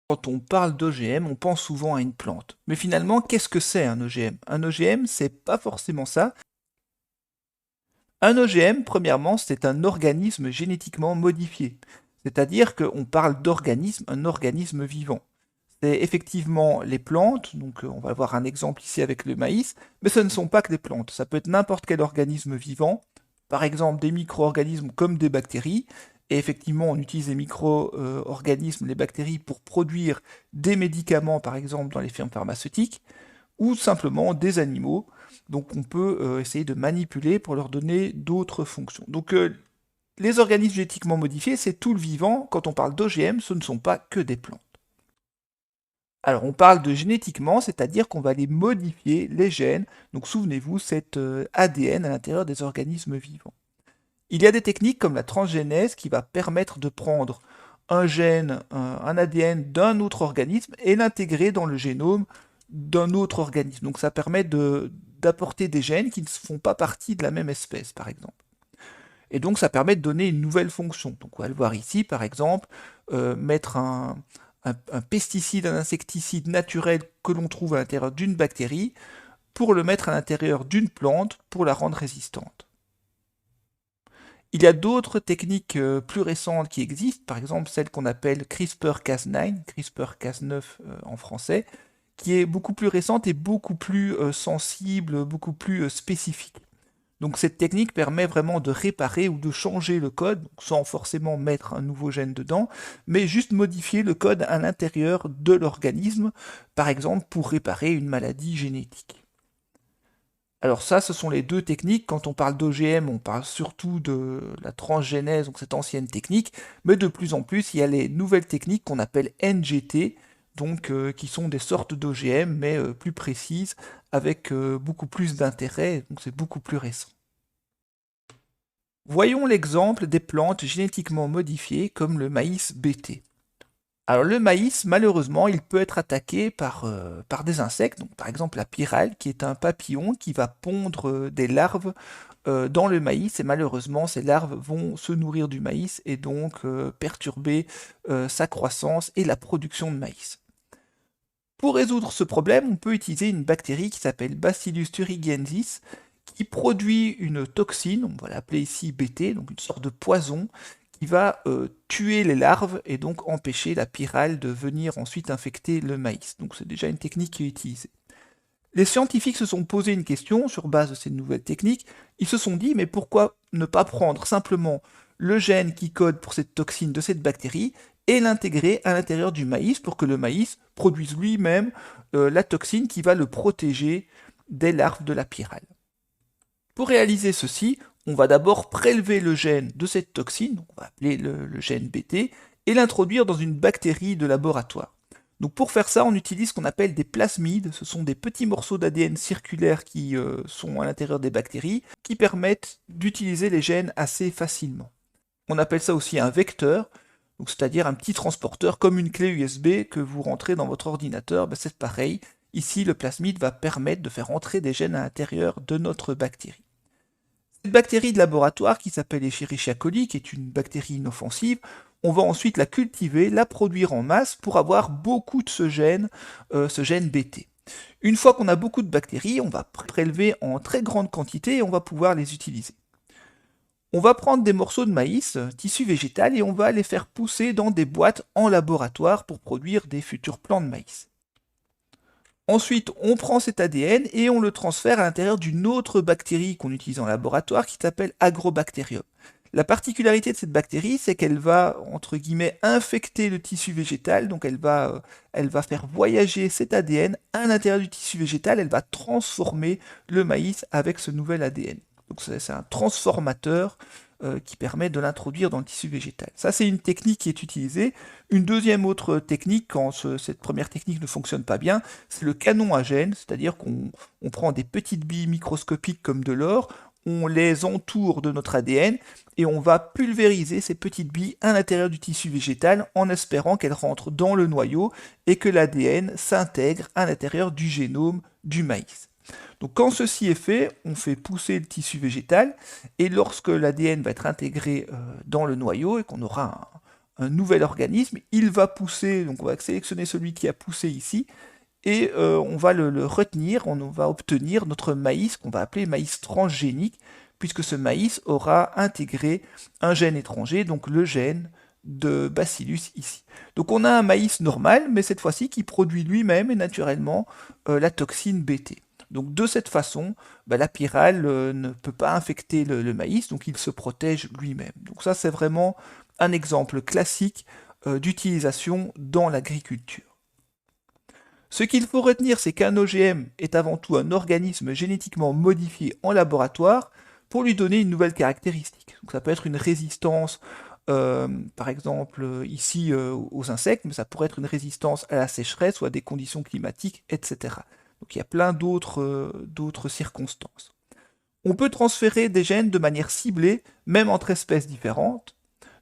Quand on parle d'OGM, on pense souvent à une plante. Mais finalement, qu'est-ce que c'est un OGM? Un OGM, c'est pas forcément ça. Un OGM, premièrement, c'est un organisme génétiquement modifié. C'est-à-dire qu'on parle d'organisme, un organisme vivant. C'est effectivement les plantes, donc on va voir un exemple ici avec le maïs, mais ce ne sont pas que des plantes. Ça peut être n'importe quel organisme vivant, par exemple des micro-organismes comme des bactéries, et effectivement on utilise les micro-organismes, les bactéries, pour produire des médicaments, par exemple dans les firmes pharmaceutiques, ou simplement des animaux, donc on peut essayer de manipuler pour leur donner d'autres fonctions. Donc les organismes génétiquement modifiés, c'est tout le vivant. Quand on parle d'OGM, ce ne sont pas que des plantes. Alors, on parle de génétiquement, c'est-à-dire qu'on va aller modifier les gènes. Donc, souvenez-vous, cet ADN à l'intérieur des organismes vivants. Il y a des techniques comme la transgénèse qui va permettre de prendre un gène, un ADN d'un autre organisme et l'intégrer dans le génome d'un autre organisme. Donc, ça permet d'apporter des gènes qui ne font pas partie de la même espèce, par exemple. Et donc, ça permet de donner une nouvelle fonction. Donc, on va le voir ici, par exemple, mettre un pesticide, un insecticide naturel que l'on trouve à l'intérieur d'une bactérie pour le mettre à l'intérieur d'une plante pour la rendre résistante. Il y a d'autres techniques plus récentes qui existent, par exemple celle qu'on appelle CRISPR-Cas9, CRISPR-Cas9 en français, qui est beaucoup plus récente et beaucoup plus sensible, beaucoup plus spécifique. Donc cette technique permet vraiment de réparer ou de changer le code, sans forcément mettre un nouveau gène dedans, mais juste modifier le code à l'intérieur de l'organisme, par exemple pour réparer une maladie génétique. Alors ça, ce sont les deux techniques. Quand on parle d'OGM, on parle surtout de la transgénèse, donc cette ancienne technique, mais de plus en plus, il y a les nouvelles techniques qu'on appelle NGT, donc qui sont des sortes d'OGM, mais plus précises, avec beaucoup plus d'intérêt, donc c'est beaucoup plus récent. Voyons l'exemple des plantes génétiquement modifiées comme le maïs BT. Alors le maïs, malheureusement, il peut être attaqué par des insectes, donc par exemple la pyrale, qui est un papillon qui va pondre des larves dans le maïs, et malheureusement ces larves vont se nourrir du maïs et donc perturber sa croissance et la production de maïs. Pour résoudre ce problème, on peut utiliser une bactérie qui s'appelle Bacillus thuringiensis, qui produit une toxine, on va l'appeler ici Bt, donc une sorte de poison, qui va tuer les larves et donc empêcher la pyrale de venir ensuite infecter le maïs. Donc c'est déjà une technique qui est utilisée. Les scientifiques se sont posé une question sur base de ces nouvelles techniques. Ils se sont dit, mais pourquoi ne pas prendre simplement le gène qui code pour cette toxine de cette bactérie et l'intégrer à l'intérieur du maïs pour que le maïs produise lui-même la toxine qui va le protéger des larves de la pyrale. Pour réaliser ceci, on va d'abord prélever le gène de cette toxine, on va appeler le gène Bt, et l'introduire dans une bactérie de laboratoire. Donc pour faire ça, on utilise ce qu'on appelle des plasmides, ce sont des petits morceaux d'ADN circulaires qui sont à l'intérieur des bactéries, qui permettent d'utiliser les gènes assez facilement. On appelle ça aussi un vecteur, c'est-à-dire un petit transporteur comme une clé USB que vous rentrez dans votre ordinateur, c'est pareil. Ici, le plasmide va permettre de faire entrer des gènes à l'intérieur de notre bactérie. Cette bactérie de laboratoire qui s'appelle Escherichia coli, qui est une bactérie inoffensive, on va ensuite la cultiver, la produire en masse pour avoir beaucoup de ce gène Bt. Une fois qu'on a beaucoup de bactéries, on va prélever en très grande quantité et on va pouvoir les utiliser. On va prendre des morceaux de maïs, tissu végétal, et on va les faire pousser dans des boîtes en laboratoire pour produire des futurs plants de maïs. Ensuite, on prend cet ADN et on le transfère à l'intérieur d'une autre bactérie qu'on utilise en laboratoire qui s'appelle Agrobacterium. La particularité de cette bactérie, c'est qu'elle va, entre guillemets, infecter le tissu végétal, donc elle va faire voyager cet ADN à l'intérieur du tissu végétal, elle va transformer le maïs avec ce nouvel ADN. Donc c'est un transformateur qui permet de l'introduire dans le tissu végétal. Ça, c'est une technique qui est utilisée. Une deuxième autre technique, quand cette première technique ne fonctionne pas bien, c'est le canon à gènes, c'est-à-dire qu'on prend des petites billes microscopiques comme de l'or, on les entoure de notre ADN et on va pulvériser ces petites billes à l'intérieur du tissu végétal en espérant qu'elles rentrent dans le noyau et que l'ADN s'intègre à l'intérieur du génome du maïs. Donc quand ceci est fait, on fait pousser le tissu végétal et lorsque l'ADN va être intégré dans le noyau et qu'on aura un nouvel organisme, il va pousser, donc on va sélectionner celui qui a poussé ici, et on va le retenir, on va obtenir notre maïs qu'on va appeler maïs transgénique, puisque ce maïs aura intégré un gène étranger, donc le gène de Bacillus ici. Donc on a un maïs normal, mais cette fois-ci qui produit lui-même et naturellement la toxine Bt. Donc de cette façon, la pyrale ne peut pas infecter le maïs, donc il se protège lui-même. Donc ça c'est vraiment un exemple classique d'utilisation dans l'agriculture. Ce qu'il faut retenir, c'est qu'un OGM est avant tout un organisme génétiquement modifié en laboratoire pour lui donner une nouvelle caractéristique. Donc ça peut être une résistance, par exemple ici aux insectes, mais ça pourrait être une résistance à la sécheresse ou à des conditions climatiques, etc. Donc il y a plein d'autres circonstances. On peut transférer des gènes de manière ciblée, même entre espèces différentes.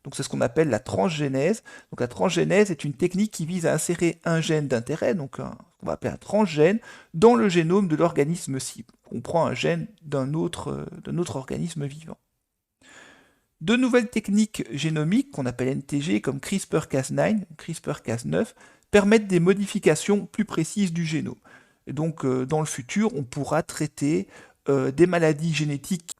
Donc c'est ce qu'on appelle la transgénèse. Donc la transgénèse est une technique qui vise à insérer un gène d'intérêt, donc on va appeler un transgène, dans le génome de l'organisme cible. On prend un gène d'un autre organisme vivant. De nouvelles techniques génomiques, qu'on appelle NTG, comme CRISPR-Cas9, CRISPR-Cas9, permettent des modifications plus précises du génome. Et donc dans le futur, on pourra traiter des maladies génétiques.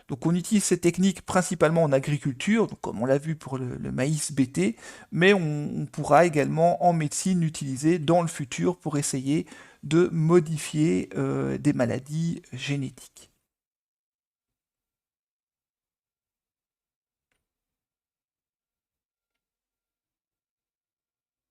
Donc on utilise ces techniques principalement en agriculture, donc comme on l'a vu pour le maïs Bt, mais on pourra également en médecine l'utiliser dans le futur pour essayer de modifier des maladies génétiques.